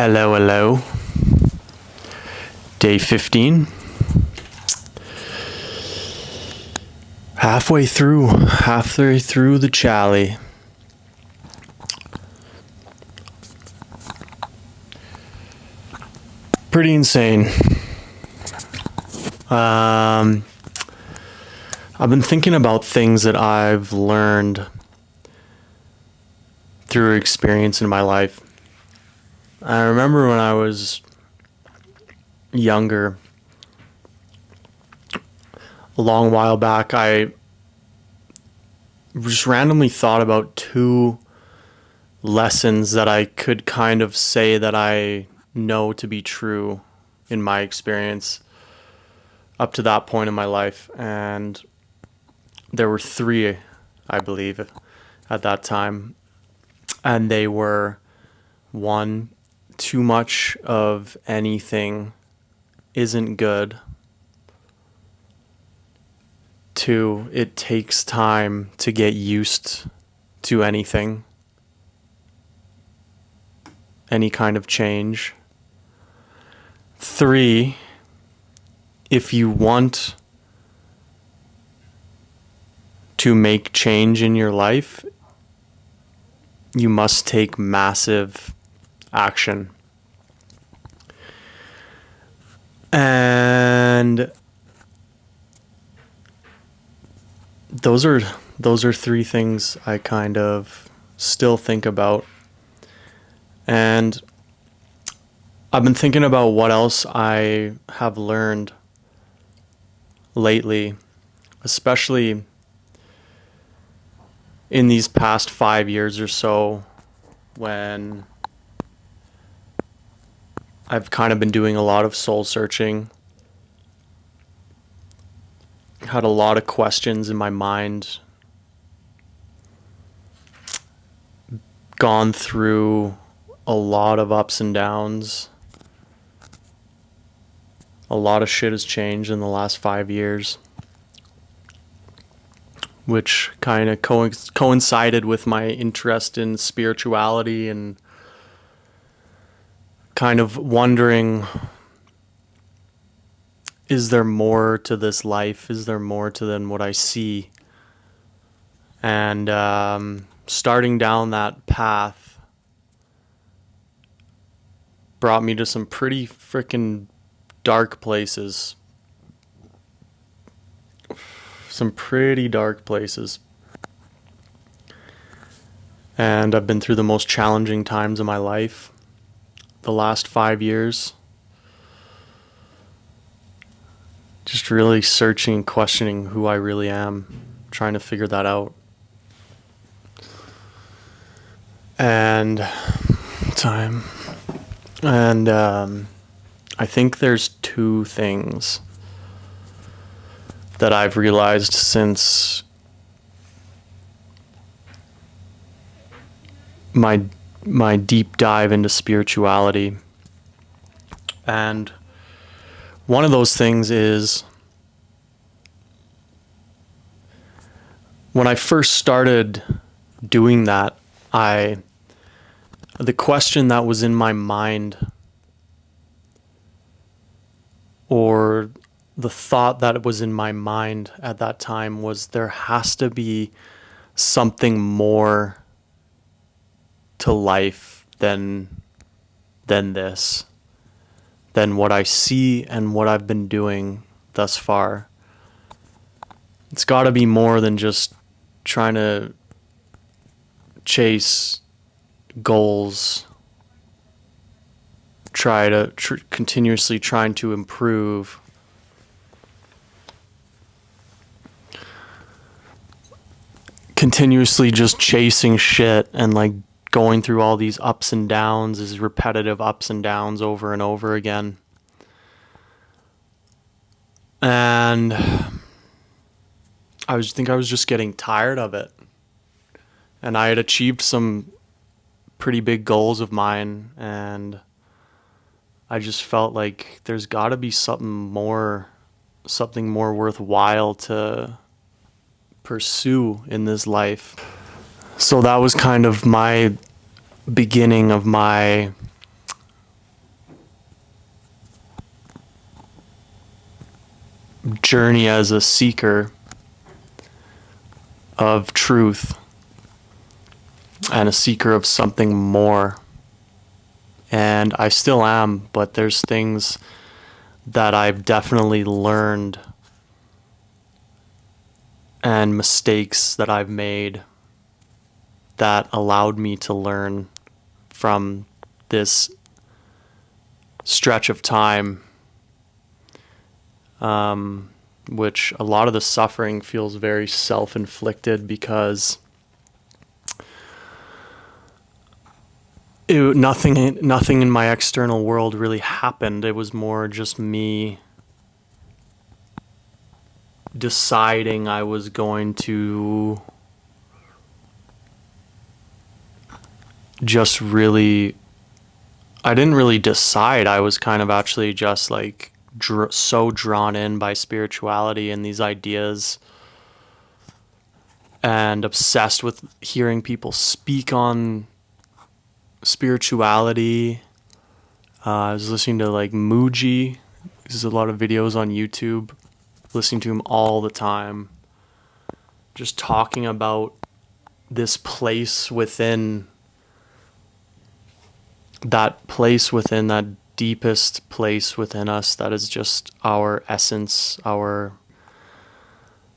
Hello, hello. Day 15. Halfway through the chally. Pretty insane. I've been thinking about things that I've learned through experience in my life. I remember when I was younger, a long while back, I just randomly thought about two lessons that I could kind of say that I know to be true in my experience up to that point in my life. And there were three, I believe, at that time. And they were: one, too much of anything isn't good. Two, it takes time to get used to anything, any kind of change. Three, if you want to make change in your life, you must take massive action. And those are three things I kind of still think about. And I've been thinking about what else I have learned lately, especially in these past 5 years or so, when I've kind of been doing a lot of soul searching. Had a lot of questions in my mind. Gone through a lot of ups and downs. A lot of shit has changed in the last 5 years, which kind of coincided with my interest in spirituality and kind of wondering, is there more to this life? Is there more to than what I see? And starting down that path brought me to some pretty freaking dark places. Some pretty dark places. And I've been through the most challenging times of my life the last 5 years. Just really searching and questioning who I really am, trying to figure that out. And I think there's two things that I've realized since my deep dive into spirituality. And one of those things is, when I first started doing that, the question that was in my mind, or the thought that was in my mind at that time, was there has to be something more to life than this, than what I see and what I've been doing thus far. It's got to be more than just trying to chase goals, continuously trying to improve. Continuously just chasing shit and like going through all these ups and downs, these repetitive ups and downs over and over again. And I was just getting tired of it. And I had achieved some pretty big goals of mine, and I just felt like there's got to be something more worthwhile to pursue in this life. So that was kind of my beginning of my journey as a seeker of truth and a seeker of something more. And I still am, but there's things that I've definitely learned and mistakes that I've made that allowed me to learn from this stretch of time, which a lot of the suffering feels very self-inflicted because nothing in my external world really happened. It was more just me deciding I was going to just really, I didn't really decide. I was kind of actually just like so drawn in by spirituality and these ideas and obsessed with hearing people speak on spirituality. I was listening to like Mooji. There's a lot of videos on YouTube. Listening to him all the time. Just talking about this place within that deepest place within us that is just our essence, our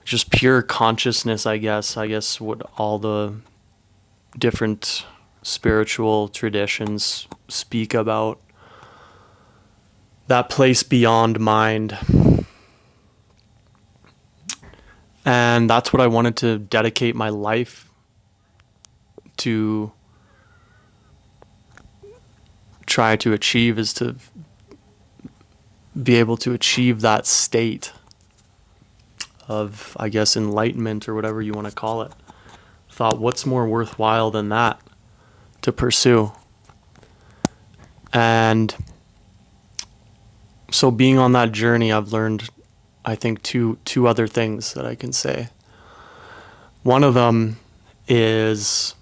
just pure consciousness, I guess what all the different spiritual traditions speak about. That place beyond mind. And that's what I wanted to dedicate my life to try to achieve, is to be able to achieve that state of, I guess, enlightenment or whatever you want to call it. Thought, what's more worthwhile than that to pursue? And so being on that journey, I've learned, I think, two other things that I can say. One of them is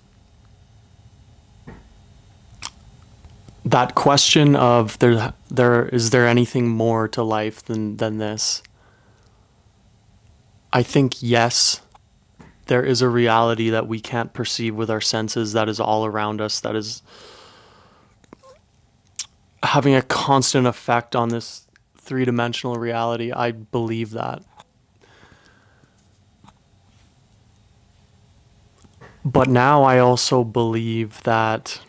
that question of is there anything more to life than this? I think yes, there is a reality that we can't perceive with our senses that is all around us, that is having a constant effect on this three-dimensional reality. I believe that. But now I also believe that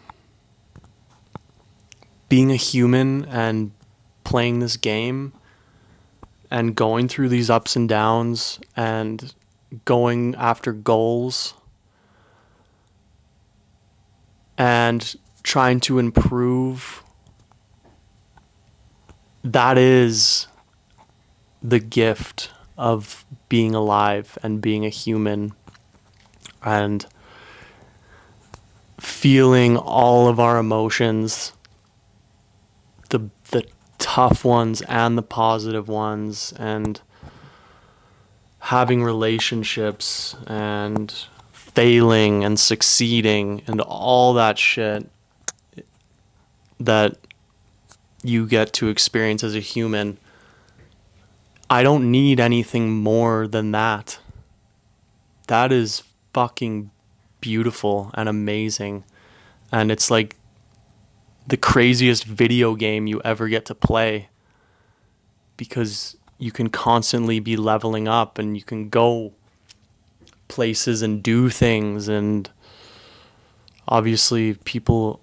being a human and playing this game and going through these ups and downs and going after goals and trying to improve, that is the gift of being alive and being a human and feeling all of our emotions, the tough ones and the positive ones, and having relationships and failing and succeeding and all that shit that you get to experience as a human. I don't need anything more than that. That is fucking beautiful and amazing. And it's like the craziest video game you ever get to play, because you can constantly be leveling up and you can go places and do things. And obviously people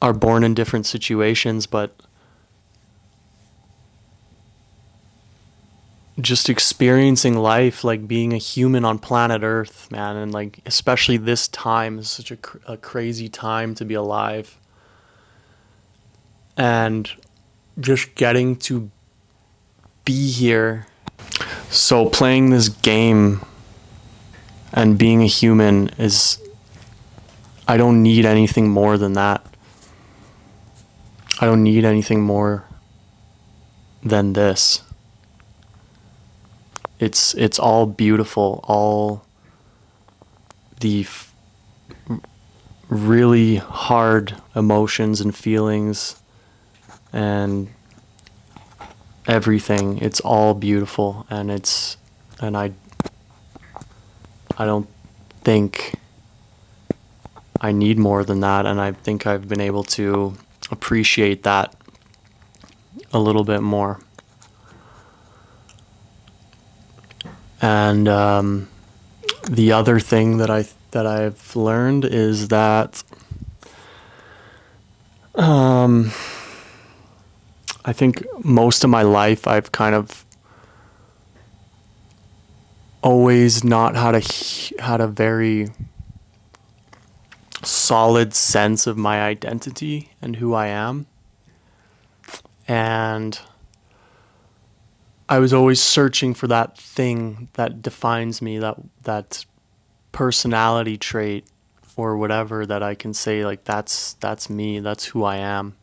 are born in different situations, but just experiencing life, like being a human on planet Earth, man, and like especially this time is such a crazy time to be alive. And just getting to be here. So playing this game and being a human is, I don't need anything more than that. I don't need anything more than this. It's all beautiful, all the really hard emotions and feelings and everything. It's all beautiful, and I don't think I need more than that, and I think I've been able to appreciate that a little bit more. And the other thing that I've learned is that I think most of my life I've kind of always not had a very solid sense of my identity and who I am. And I was always searching for that thing that defines me, that personality trait or whatever that I can say like that's me, that's who I am.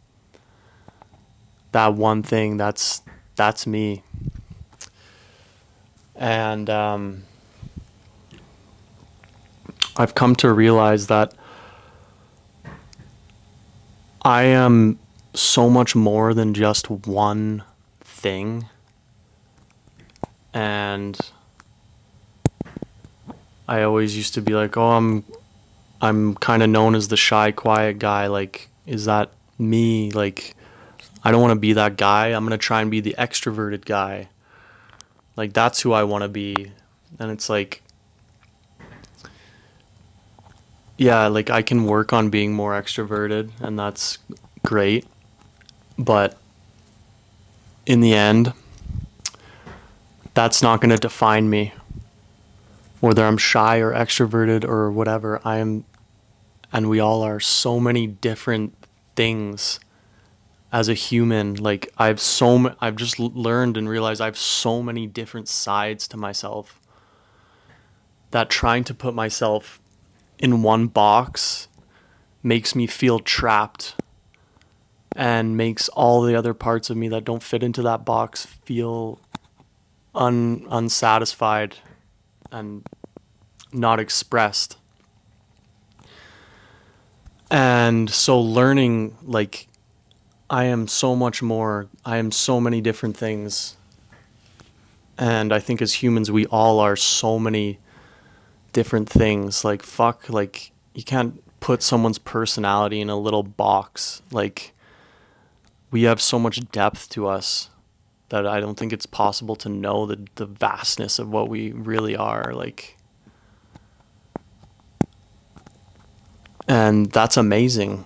That one thing, that's me. And I've come to realize that I am so much more than just one thing. And I always used to be like, oh, I'm kind of known as the shy, quiet guy. Like, is that me? Like, I don't want to be that guy. I'm going to try and be the extroverted guy. Like, that's who I want to be. And it's like, yeah, like I can work on being more extroverted, and that's great. But in the end, that's not going to define me. Whether I'm shy or extroverted or whatever, I am, and we all are, so many different things as a human. Like I've just learned and realized I have so many different sides to myself that trying to put myself in one box makes me feel trapped and makes all the other parts of me that don't fit into that box feel unsatisfied and not expressed. And so learning, like, I am so much more, I am so many different things. And I think as humans, we all are so many different things. Like, fuck, like, you can't put someone's personality in a little box. Like, we have so much depth to us that I don't think it's possible to know the vastness of what we really are. Like, and that's amazing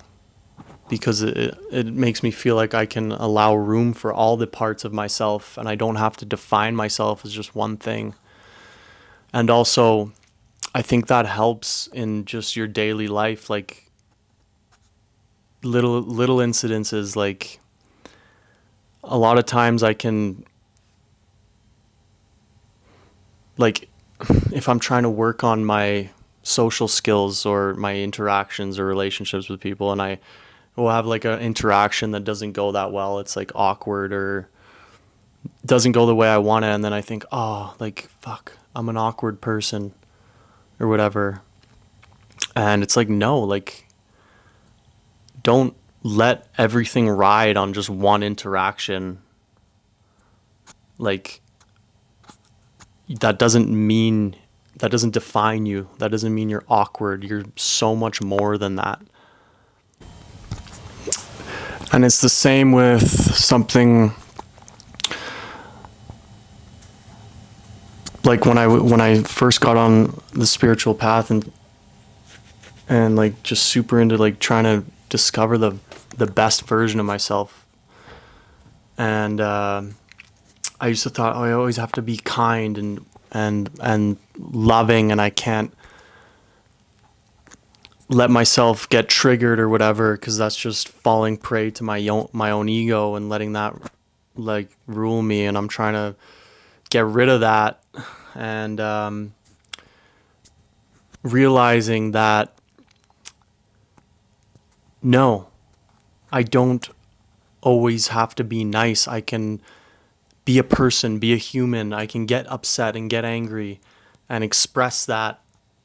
because it makes me feel like I can allow room for all the parts of myself, and I don't have to define myself as just one thing. And also, I think that helps in just your daily life, like little incidences. Like a lot of times I can, like, if I'm trying to work on my social skills or my interactions or relationships with people, and I will have like an interaction that doesn't go that well, it's like awkward or doesn't go the way I want it, and then I think, oh, like, fuck, I'm an awkward person or whatever. And it's like, no, like, don't let everything ride on just one interaction. Like, that doesn't define you. That doesn't mean you're awkward. You're so much more than that. And it's the same with something like when I first got on the spiritual path and like just super into like trying to discover the best version of myself. And I used to thought, oh, I always have to be kind and loving, and I can't let myself get triggered or whatever, because that's just falling prey to my own ego and letting that like rule me. And I'm trying to get rid of that, and realizing that no, I don't always have to be nice. I can be a person, be a human. I can get upset and get angry and express that,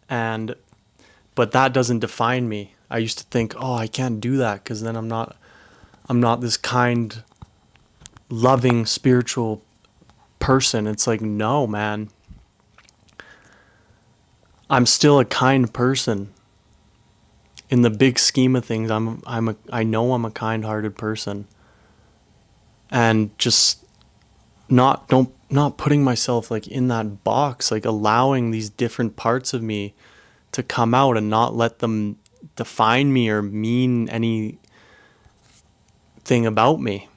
but that doesn't define me. I used to think, oh, I can't do that because then I'm not this kind loving, spiritual person. It's like, no, man. I'm still a kind person. In the big scheme of things, I know I'm a kind-hearted person. And just not putting myself like in that box, like allowing these different parts of me to come out and not let them define me or mean anything about me.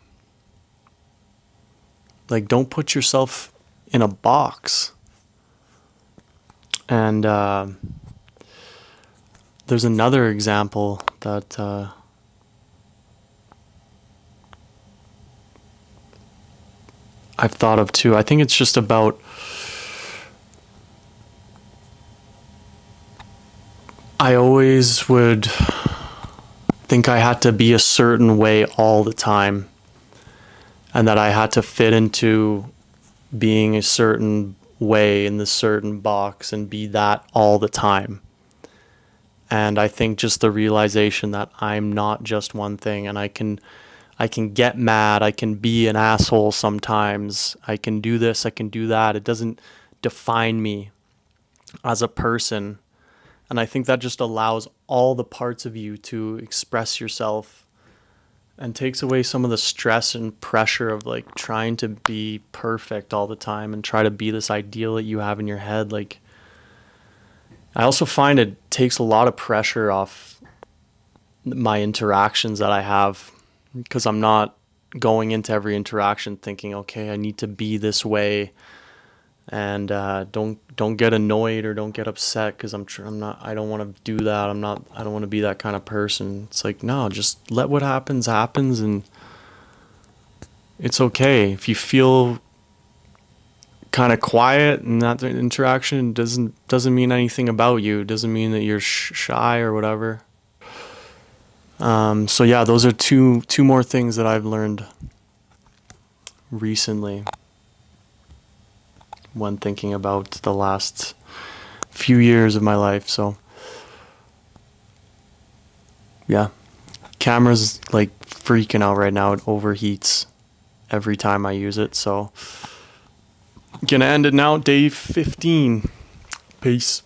Like, don't put yourself in a box. And there's another example that I've thought of too. I think it's just about, I always would think I had to be a certain way all the time, and that I had to fit into being a certain way in this certain box and be that all the time. And I think just the realization that I'm not just one thing, and I can get mad, I can be an asshole sometimes, I can do this, I can do that. It doesn't define me as a person. And I think that just allows all the parts of you to express yourself and takes away some of the stress and pressure of like trying to be perfect all the time and try to be this ideal that you have in your head. Like, I also find it takes a lot of pressure off my interactions that I have, because I'm not going into every interaction thinking, okay, I need to be this way, and don't get annoyed or don't get upset because I'm not, I don't want to do that. I don't want to be that kind of person. It's like, no, just let what happens, and it's okay. If you feel kind of quiet and that interaction doesn't mean anything about you. It doesn't mean that you're shy or whatever. So yeah, those are two more things that I've learned recently when thinking about the last few years of my life. So yeah, camera's like freaking out right now. It overheats every time I use it. So gonna end it now. Day 15. Peace.